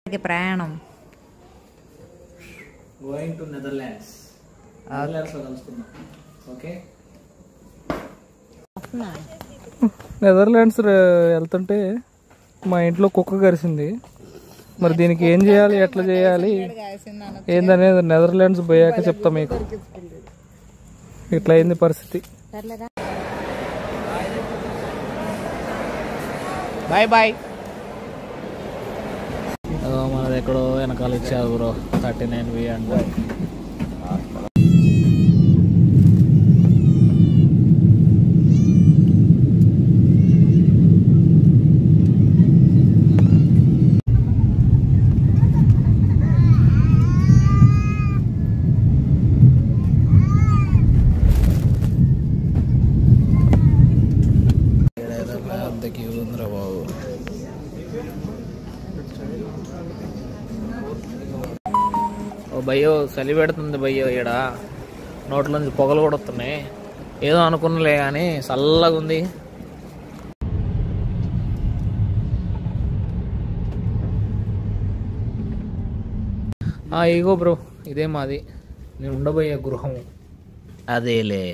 ప్రయాణం going to Netherlands. Netherlands లో కలుసుకుందాం. ఓకే, నెదర్లాండ్స్ వెళ్తుంటే మా ఇంట్లో కుక్క కరిసింది. మరి దీనికి ఏం చేయాలి, ఎట్లా చేయాలి ఏందనేది నెదర్లాండ్స్ పోయాక చెప్తా మీకు. ఇట్లా అయింది పరిస్థితి. Bye bye. మనది ఎక్కడో వెనకాల ఇచ్చారు బ్రో 39V అంటే. భయ్యో చలి పెడుతుంది భయ్యో. ఈడ నోట్లోంచి పొగలు కూడా వస్తున్నాయి. ఏదో అనుకున్నలే కానీ చల్లగా ఉంది. ఇగో బ్రో, ఇదే మాది నేను ఉండబోయే గృహం. అదేలే.